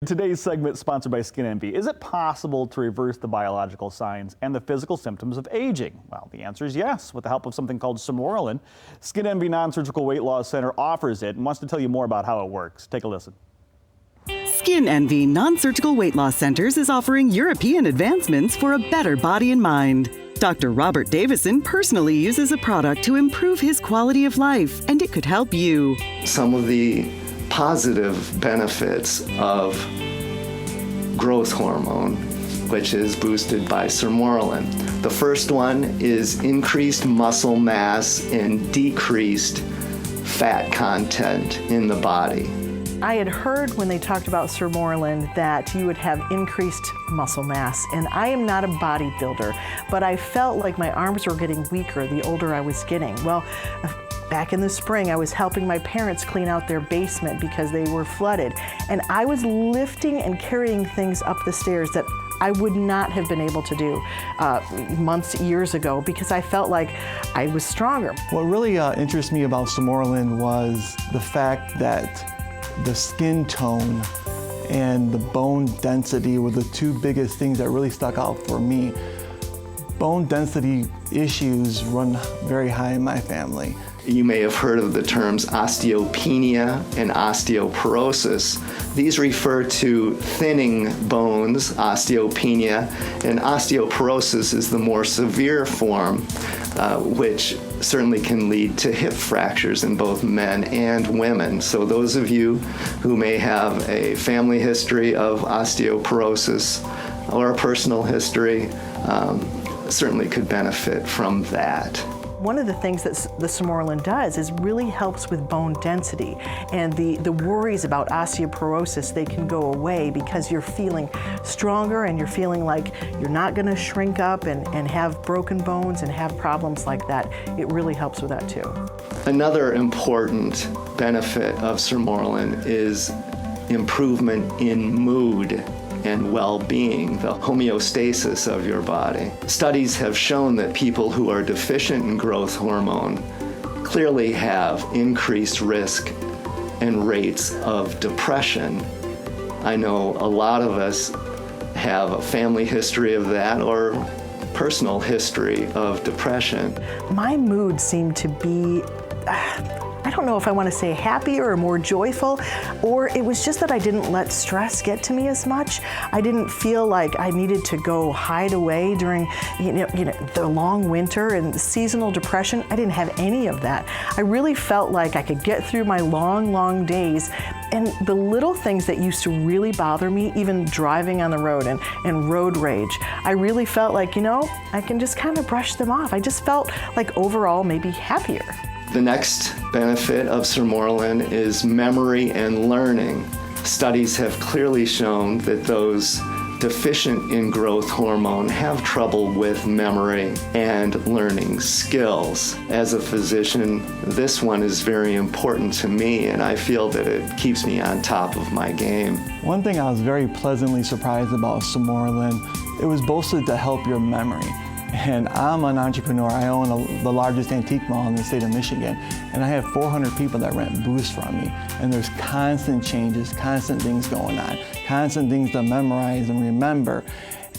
Today's segment is sponsored by Skin Envy. Is it possible to reverse the biological signs and the physical symptoms of aging? Well, the answer is yes, with the help of something called Sermorelin. Skin Envy Non-Surgical Weight Loss Center offers it and wants to tell you more about how it works. Take a listen. Skin Envy Non-Surgical Weight Loss Centers is offering European advancements for a better body and mind. Dr. Robert Davison personally uses a product to improve his quality of life, and it could help you. Some of the positive benefits of growth hormone, which is boosted by Sermorelin. The first one is increased muscle mass and decreased fat content in the body. I had heard when they talked about Sermorelin that you would have increased muscle mass, and I am not a bodybuilder, but I felt like my arms were getting weaker the older I was getting. Well, back in the spring, I was helping my parents clean out their basement because they were flooded, and I was lifting and carrying things up the stairs that I would not have been able to do years ago because I felt like I was stronger. What really interests me about Sermorelin was the fact that the skin tone and the bone density were the two biggest things that really stuck out for me. Bone density issues run very high in my family. You may have heard of the terms osteopenia and osteoporosis. These refer to thinning bones, osteopenia, and osteoporosis is the more severe form, which certainly can lead to hip fractures in both men and women. So those of you who may have a family history of osteoporosis or a personal history certainly could benefit from that. One of the things that the Sermorelin does is really helps with bone density, and the worries about osteoporosis, they can go away because you're feeling stronger and you're feeling like you're not going to shrink up and have broken bones and have problems like that. It really helps with that too. Another important benefit of Sermorelin is improvement in mood and well-being, the homeostasis of your body. Studies have shown that people who are deficient in growth hormone clearly have increased risk and rates of depression. I know a lot of us have a family history of that or personal history of depression. My mood seemed to be I don't know if I want to say happier or more joyful, or it was just that I didn't let stress get to me as much. I didn't feel like I needed to go hide away during the long winter and seasonal depression. I didn't have any of that. I really felt like I could get through my long days, and the little things that used to really bother me, even driving on the road and road rage, I really felt like, I can just kind of brush them off. I just felt like overall maybe happier. The next benefit of Sermorelin is memory and learning. Studies have clearly shown that those deficient in growth hormone have trouble with memory and learning skills. As a physician, this one is very important to me, and I feel that it keeps me on top of my game. One thing I was very pleasantly surprised about Sermorelin, it was boasted to help your memory. And I'm an entrepreneur. I own the largest antique mall in the state of Michigan, and I have 400 people that rent booths from me. And there's constant changes, constant things going on, constant things to memorize and remember.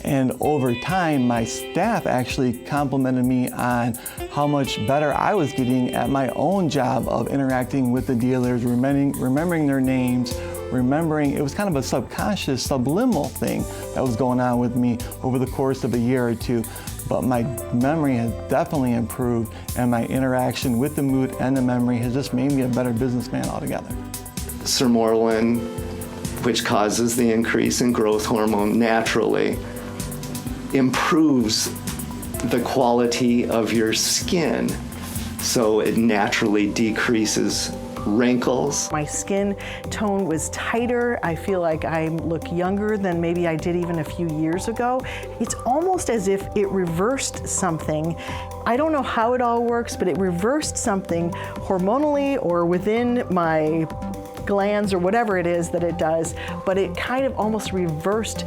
And over time, my staff actually complimented me on how much better I was getting at my own job of interacting with the dealers, remembering their names, it was kind of a subconscious, subliminal thing that was going on with me over the course of a year or two. But my memory has definitely improved, and my interaction with the mood and the memory has just made me a better businessman altogether. Sermorelin, which causes the increase in growth hormone naturally, improves the quality of your skin, so it naturally decreases wrinkles. My skin tone was tighter. I feel like I look younger than maybe I did even a few years ago. It's almost as if it reversed something. I don't know how it all works, but it reversed something hormonally or within my glands or whatever it is that it does, but it kind of almost reversed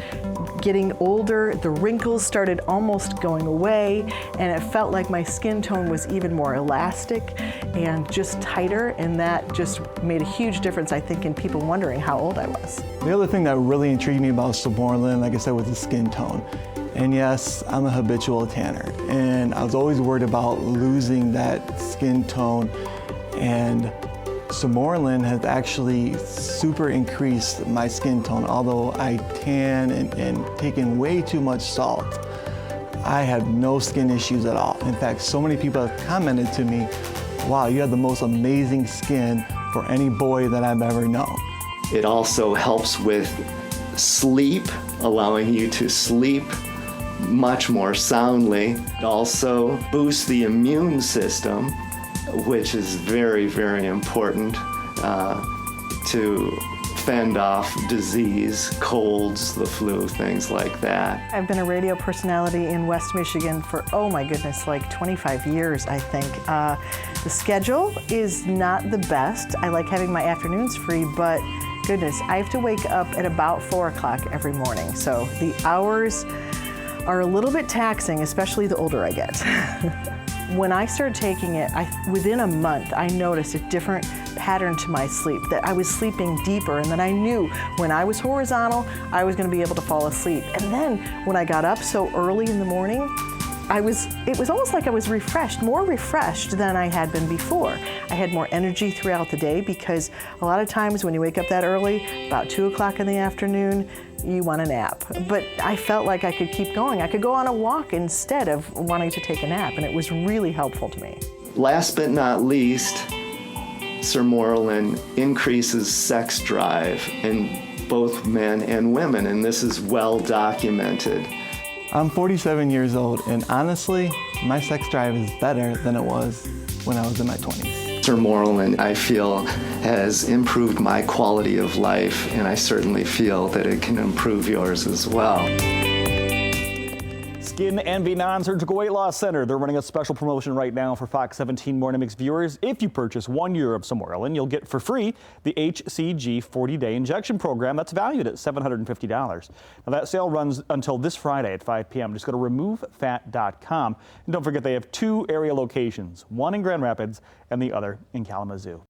getting older. The wrinkles started almost going away, and it felt like my skin tone was even more elastic and just tighter, and that just made a huge difference, I think, in people wondering how old I was. The other thing that really intrigued me about Samorelin, like I said, was the skin tone. And yes, I'm a habitual tanner, and I was always worried about losing that skin tone, and Samorelin has actually super increased my skin tone. Although I tan and take in way too much salt, I have no skin issues at all. In fact, so many people have commented to me, wow, you have the most amazing skin for any boy that I've ever known. It also helps with sleep, allowing you to sleep much more soundly. It also boosts the immune system, which is very, very important to fend off disease, colds, the flu, things like that. I've been a radio personality in West Michigan for, oh my goodness, like 25 years, I think. The schedule is not the best. I like having my afternoons free, but goodness, I have to wake up at about 4 o'clock every morning. So the hours are a little bit taxing, especially the older I get. When I started taking it, within a month, I noticed a different pattern to my sleep, that I was sleeping deeper, and that I knew when I was horizontal, I was going to be able to fall asleep. And then when I got up so early in the morning, it was almost like I was refreshed, more refreshed than I had been before. I had more energy throughout the day, because a lot of times when you wake up that early, about 2 o'clock in the afternoon, you want a nap. But I felt like I could keep going. I could go on a walk instead of wanting to take a nap, and it was really helpful to me. Last but not least, Samorelin increases sex drive in both men and women, and this is well documented. I'm 47 years old, and honestly, my sex drive is better than it was when I was in my 20s. Samorelin, I feel, has improved my quality of life, and I certainly feel that it can improve yours as well. Skin Envy Non-Surgical Weight Loss Center. They're running a special promotion right now for Fox 17 Morning Mix viewers. If you purchase €1 of Samorelin, you'll get for free the HCG 40-day injection program that's valued at $750. Now that sale runs until this Friday at 5 p.m. Just go to removefat.com. And don't forget, they have 2 area locations, one in Grand Rapids and the other in Kalamazoo.